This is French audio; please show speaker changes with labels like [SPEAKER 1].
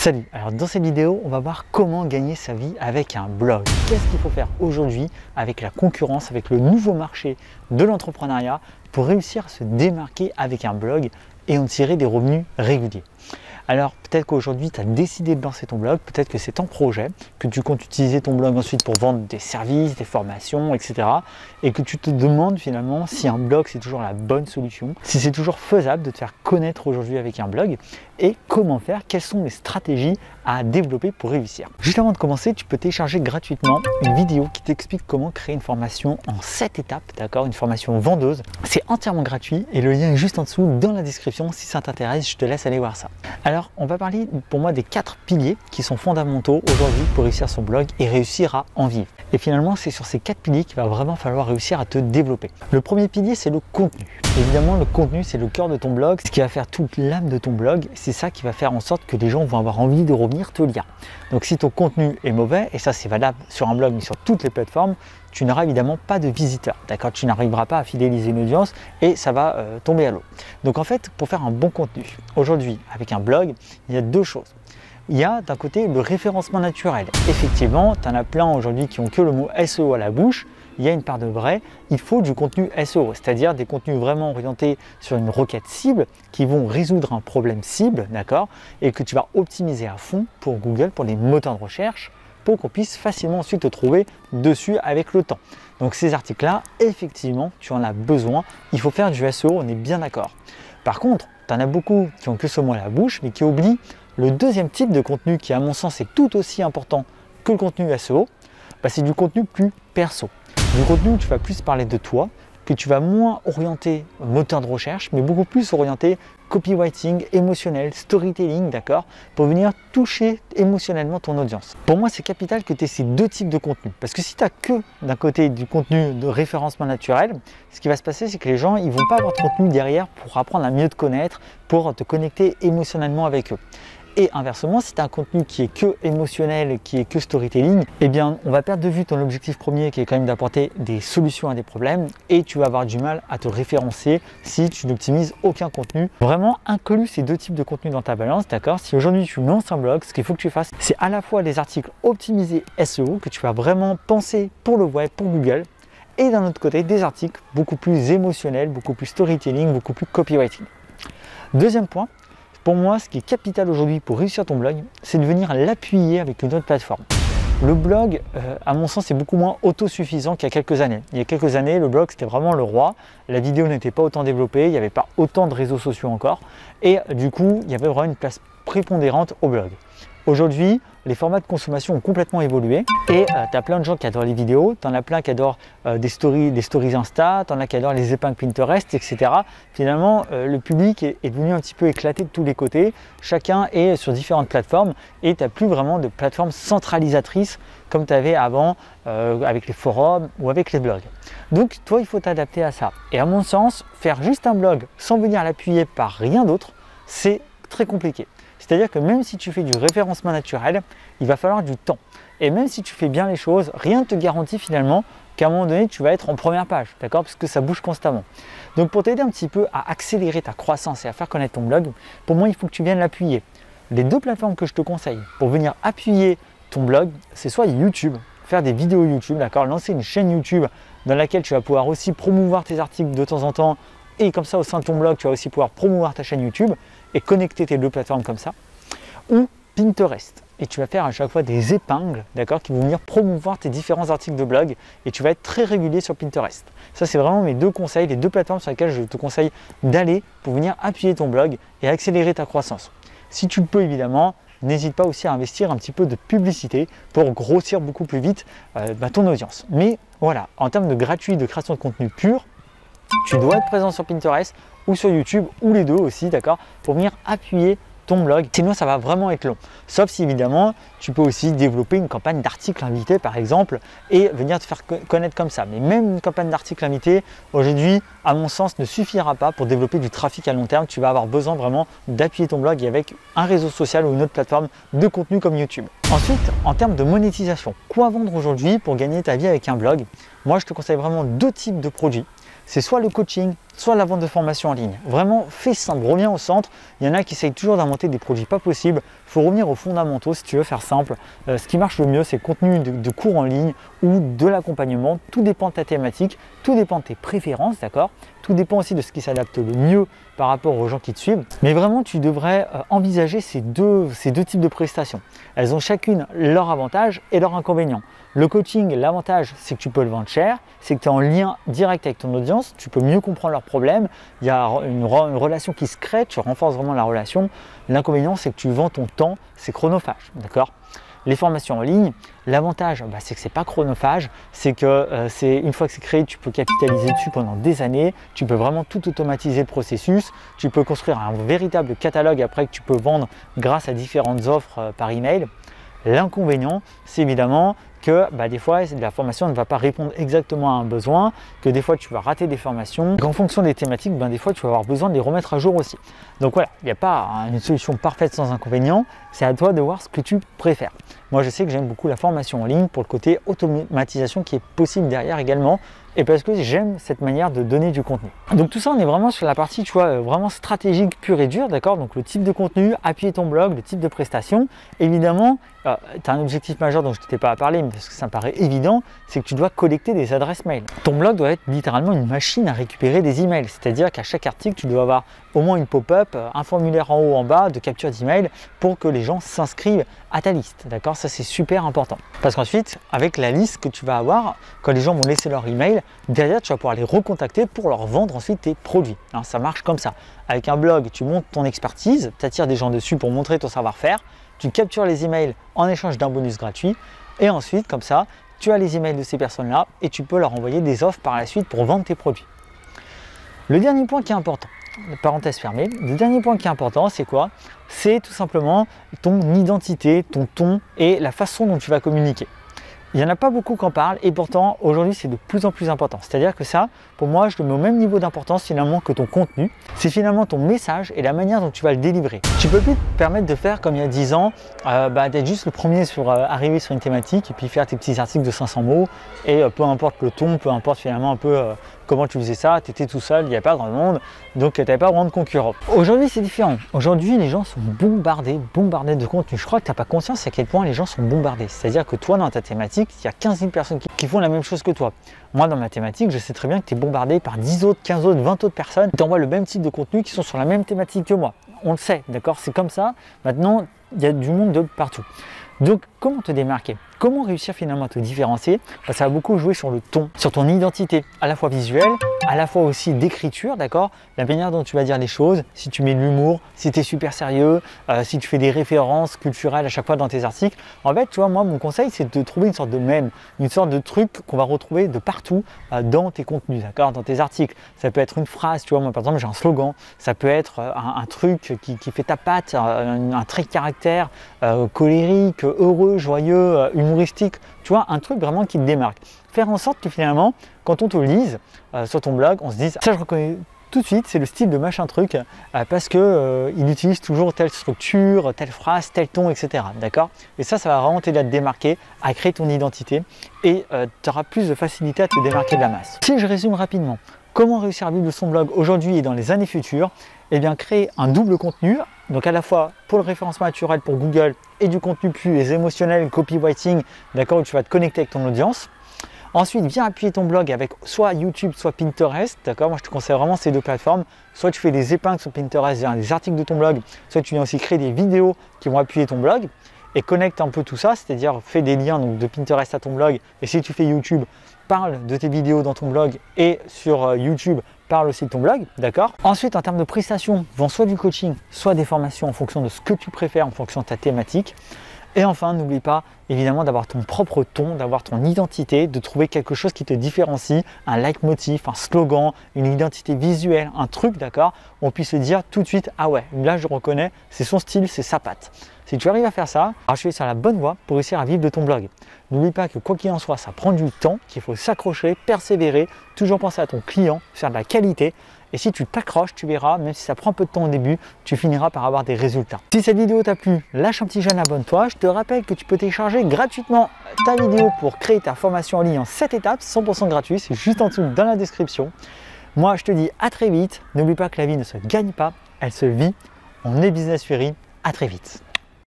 [SPEAKER 1] Salut, alors dans cette vidéo, on va voir comment gagner sa vie avec un blog. Qu'est-ce qu'il faut faire aujourd'hui avec la concurrence, avec le nouveau marché de l'entrepreneuriat pour réussir à se démarquer avec un blog et en tirer des revenus réguliers. Alors peut-être qu'aujourd'hui tu as décidé de lancer ton blog, peut-être que c'est en projet, que tu comptes utiliser ton blog ensuite pour vendre des services, des formations, etc. Et que tu te demandes finalement si un blog c'est toujours la bonne solution, si c'est toujours faisable de te faire connaître aujourd'hui avec un blog et comment faire, quelles sont les stratégies à développer pour réussir. Juste avant de commencer, tu peux télécharger gratuitement une vidéo qui t'explique comment créer une formation en 7 étapes, d'accord, une formation vendeuse. C'est entièrement gratuit et le lien est juste en dessous dans la description. Si ça t'intéresse, je te laisse aller voir ça. Alors, on va parler pour moi des 4 piliers qui sont fondamentaux aujourd'hui pour réussir son blog et réussir à en vivre. Et finalement, c'est sur ces 4 piliers qu'il va vraiment falloir réussir à te développer. Le premier pilier, c'est le contenu. Évidemment, le contenu, c'est le cœur de ton blog, ce qui va faire toute l'âme de ton blog. C'est ça qui va faire en sorte que les gens vont avoir envie de revenir te lire. Donc si ton contenu est mauvais, et ça c'est valable sur un blog mais sur toutes les plateformes, tu n'auras évidemment pas de visiteurs, d'accord? Tu n'arriveras pas à fidéliser une audience et ça va tomber à l'eau. Donc en fait, pour faire un bon contenu, aujourd'hui avec un blog, il y a 2 choses. Il y a d'un côté le référencement naturel. Effectivement, tu en as plein aujourd'hui qui ont que le mot SEO à la bouche. Il y a une part de vrai, il faut du contenu SEO, c'est-à-dire des contenus vraiment orientés sur une requête cible qui vont résoudre un problème cible, d'accord, et que tu vas optimiser à fond pour Google, pour les moteurs de recherche, pour qu'on puisse facilement ensuite te trouver dessus avec le temps. Donc ces articles-là, effectivement, tu en as besoin, il faut faire du SEO, on est bien d'accord. Par contre, tu en as beaucoup qui ont que ce mot à la bouche, mais qui oublient le deuxième type de contenu qui, à mon sens, est tout aussi important que le contenu SEO, c'est du contenu plus perso. Du contenu où tu vas plus parler de toi, que tu vas moins orienter moteur de recherche, mais beaucoup plus orienter copywriting, émotionnel, storytelling, d'accord, pour venir toucher émotionnellement ton audience. Pour moi, c'est capital que tu aies ces 2 types de contenu. Parce que si tu n'as que d'un côté du contenu de référencement naturel, ce qui va se passer, c'est que les gens, ils ne vont pas avoir de contenu derrière pour apprendre à mieux te connaître, pour te connecter émotionnellement avec eux. Et inversement, si tu as un contenu qui est que émotionnel, qui est que storytelling, eh bien, on va perdre de vue ton objectif premier qui est quand même d'apporter des solutions à des problèmes et tu vas avoir du mal à te référencer si tu n'optimises aucun contenu. Vraiment, inclus ces 2 types de contenu dans ta balance, d'accord? Si aujourd'hui tu lances un blog, ce qu'il faut que tu fasses, c'est à la fois des articles optimisés SEO que tu vas vraiment penser pour le web, pour Google, et d'un autre côté, des articles beaucoup plus émotionnels, beaucoup plus storytelling, beaucoup plus copywriting. Deuxième point, pour moi, ce qui est capital aujourd'hui pour réussir ton blog, c'est de venir l'appuyer avec une autre plateforme. Le blog, à mon sens, est beaucoup moins autosuffisant qu'il y a quelques années. Il y a quelques années, le blog, c'était vraiment le roi. La vidéo n'était pas autant développée, il n'y avait pas autant de réseaux sociaux encore. Et du coup, il y avait vraiment une place prépondérante au blog. Aujourd'hui, les formats de consommation ont complètement évolué et tu as plein de gens qui adorent les vidéos, tu en as plein qui adorent des stories Insta, tu en as qui adorent les épingles Pinterest, etc. Finalement, le public est devenu un petit peu éclaté de tous les côtés. Chacun est sur différentes plateformes et tu n'as plus vraiment de plateforme centralisatrice comme tu avais avant avec les forums ou avec les blogs. Donc, toi, il faut t'adapter à ça. Et à mon sens, faire juste un blog sans venir l'appuyer par rien d'autre, c'est très compliqué. C'est-à-dire que même si tu fais du référencement naturel, il va falloir du temps. Et même si tu fais bien les choses, rien ne te garantit finalement qu'à un moment donné, tu vas être en première page, d'accord? Parce que ça bouge constamment. Donc pour t'aider un petit peu à accélérer ta croissance et à faire connaître ton blog, pour moi, il faut que tu viennes l'appuyer. Les 2 plateformes que je te conseille pour venir appuyer ton blog, c'est soit YouTube, faire des vidéos YouTube, d'accord? Lancer une chaîne YouTube dans laquelle tu vas pouvoir aussi promouvoir tes articles de temps en temps. Et comme ça, au sein de ton blog, tu vas aussi pouvoir promouvoir ta chaîne YouTube et connecter tes 2 plateformes comme ça. Ou Pinterest. Et tu vas faire à chaque fois des épingles, d'accord, qui vont venir promouvoir tes différents articles de blog et tu vas être très régulier sur Pinterest. Ça, c'est vraiment mes 2 conseils, les 2 plateformes sur lesquelles je te conseille d'aller pour venir appuyer ton blog et accélérer ta croissance. Si tu le peux, évidemment, n'hésite pas aussi à investir un petit peu de publicité pour grossir beaucoup plus vite ton audience. Mais voilà, en termes de gratuit, de création de contenu pur, tu dois être présent sur Pinterest ou sur YouTube ou les 2 aussi, d'accord, pour venir appuyer ton blog. Sinon, ça va vraiment être long. Sauf si évidemment, tu peux aussi développer une campagne d'articles invités par exemple et venir te faire connaître comme ça. Mais même une campagne d'articles invités, aujourd'hui, à mon sens, ne suffira pas pour développer du trafic à long terme. Tu vas avoir besoin vraiment d'appuyer ton blog avec un réseau social ou une autre plateforme de contenu comme YouTube. Ensuite, en termes de monétisation, quoi vendre aujourd'hui pour gagner ta vie avec un blog? Moi, je te conseille vraiment 2 types de produits. C'est soit le coaching, soit la vente de formation en ligne. Vraiment, fais simple, reviens au centre. Il y en a qui essayent toujours d'inventer des produits pas possibles. faut revenir aux fondamentaux si tu veux faire simple. Ce qui marche le mieux, c'est le contenu de cours en ligne ou de l'accompagnement. Tout dépend de ta thématique, tout dépend de tes préférences, d'accord? Tout dépend aussi de ce qui s'adapte le mieux par rapport aux gens qui te suivent. Mais vraiment, tu devrais envisager ces deux types de prestations. Elles ont chacune leur avantage et leur inconvénient. Le coaching, l'avantage, c'est que tu peux le vendre cher, c'est que tu es en lien direct avec ton audience, tu peux mieux comprendre leurs problèmes, il y a une relation qui se crée, tu renforces vraiment la relation. L'inconvénient, c'est que tu vends ton temps, c'est chronophage, d'accord? Les formations en ligne, l'avantage, c'est que c'est pas chronophage, c'est que une fois que c'est créé, tu peux capitaliser dessus pendant des années, tu peux vraiment tout automatiser le processus, tu peux construire un véritable catalogue après que tu peux vendre grâce à différentes offres par email. L'inconvénient, c'est évidemment que des fois la formation ne va pas répondre exactement à un besoin, que des fois tu vas rater des formations, qu'en fonction des thématiques, des fois tu vas avoir besoin de les remettre à jour aussi. Donc voilà, il n'y a pas une solution parfaite sans inconvénient, c'est à toi de voir ce que tu préfères. Moi je sais que j'aime beaucoup la formation en ligne pour le côté automatisation qui est possible derrière également, et parce que j'aime cette manière de donner du contenu. Donc tout ça, on est vraiment sur la partie, tu vois, vraiment stratégique pure et dure, d'accord? Donc le type de contenu, appuyer ton blog, le type de prestation. Évidemment, tu as un objectif majeur dont je ne t'ai pas parlé, mais parce que ça me paraît évident, c'est que tu dois collecter des adresses mail. Ton blog doit être littéralement une machine à récupérer des emails, c'est-à-dire qu'à chaque article, tu dois avoir au moins une pop-up, un formulaire en haut, en bas de capture d'email pour que les gens s'inscrivent à ta liste, d'accord? Ça, c'est super important. Parce qu'ensuite, avec la liste que tu vas avoir, quand les gens vont laisser leur email, derrière, tu vas pouvoir les recontacter pour leur vendre ensuite tes produits. Alors, ça marche comme ça. Avec un blog, tu montes ton expertise, tu attires des gens dessus pour montrer ton savoir-faire, tu captures les emails en échange d'un bonus gratuit et ensuite, comme ça, tu as les emails de ces personnes-là et tu peux leur envoyer des offres par la suite pour vendre tes produits. Le dernier point qui est important, parenthèse fermée, le dernier point qui est important, c'est quoi? C'est tout simplement ton identité, ton ton et la façon dont tu vas communiquer. Il n'y en a pas beaucoup qui en parlent et pourtant aujourd'hui c'est de plus en plus important. C'est-à-dire que ça, pour moi, je le mets au même niveau d'importance finalement que ton contenu. C'est finalement ton message et la manière dont tu vas le délivrer. Tu peux plus te permettre de faire comme il y a 10 ans, d'être juste le premier arriver sur une thématique et puis faire tes petits articles de 500 mots et peu importe le ton, peu importe finalement un peu comment tu faisais ça, tu étais tout seul, il n'y avait pas grand monde, donc tu n'avais pas vraiment de concurrents. Aujourd'hui c'est différent. Aujourd'hui les gens sont bombardés de contenu. Je crois que tu n'as pas conscience à quel point les gens sont bombardés. C'est-à-dire que toi dans ta thématique, il y a 15 000 personnes qui font la même chose que toi. Moi dans ma thématique, je sais très bien que tu es bombardé par 10 autres, 15 autres, 20 autres personnes qui t'envoient le même type de contenu qui sont sur la même thématique que moi. On le sait, d'accord? C'est comme ça. Maintenant, il y a du monde de partout. Donc, comment te démarquer? Comment réussir finalement à te différencier? Ça va beaucoup jouer sur le ton, sur ton identité, à la fois visuelle, à la fois aussi d'écriture, d'accord? La manière dont tu vas dire les choses, si tu mets de l'humour, si tu es super sérieux, si tu fais des références culturelles à chaque fois dans tes articles. En fait, tu vois, moi, mon conseil, c'est de trouver une sorte de mème, une sorte de truc qu'on va retrouver de partout dans tes contenus, d'accord? Dans tes articles. Ça peut être une phrase, tu vois, moi, par exemple, j'ai un slogan. Ça peut être un truc qui fait ta patte, un trait de caractère colérique, heureux, joyeux, humoristique, tu vois, un truc vraiment qui te démarque. Faire en sorte que finalement, quand on te lise sur ton blog, on se dise, ça je reconnais tout de suite, c'est le style de machin truc, parce que il utilise toujours telle structure, telle phrase, tel ton, etc. D'accord? Et ça va vraiment t'aider à te démarquer, à créer ton identité, et tu auras plus de facilité à te démarquer de la masse. Si je résume rapidement, comment réussir à vivre de son blog aujourd'hui et dans les années futures? Eh bien, créer un double contenu, donc à la fois pour le référencement naturel pour Google et du contenu plus émotionnel, copywriting, d'accord, où tu vas te connecter avec ton audience. Ensuite, viens appuyer ton blog avec soit YouTube, soit Pinterest, d'accord? Moi, je te conseille vraiment ces deux plateformes. Soit tu fais des épingles sur Pinterest, des articles de ton blog, soit tu viens aussi créer des vidéos qui vont appuyer ton blog et connecte un peu tout ça, c'est-à-dire fais des liens donc, de Pinterest à ton blog. Et si tu fais YouTube, parle de tes vidéos dans ton blog et sur YouTube, parle aussi de ton blog, d'accord? Ensuite, en termes de prestations, vends soit du coaching, soit des formations en fonction de ce que tu préfères, en fonction de ta thématique. Et enfin, n'oublie pas évidemment d'avoir ton propre ton, d'avoir ton identité, de trouver quelque chose qui te différencie, un leitmotiv, un slogan, une identité visuelle, un truc, d'accord? On puisse se dire tout de suite, ah ouais, là je reconnais, c'est son style, c'est sa patte. Si tu arrives à faire ça, alors tu es sur la bonne voie pour réussir à vivre de ton blog. N'oublie pas que quoi qu'il en soit, ça prend du temps, qu'il faut s'accrocher, persévérer, toujours penser à ton client, faire de la qualité. Et si tu t'accroches, tu verras, même si ça prend un peu de temps au début, tu finiras par avoir des résultats. Si cette vidéo t'a plu, lâche un petit j'aime, abonne-toi. Je te rappelle que tu peux télécharger gratuitement ta vidéo pour créer ta formation en ligne en 7 étapes, 100% gratuit. C'est juste en dessous dans la description. Moi, je te dis à très vite. N'oublie pas que la vie ne se gagne pas, elle se vit. On est Business Fury. À très vite.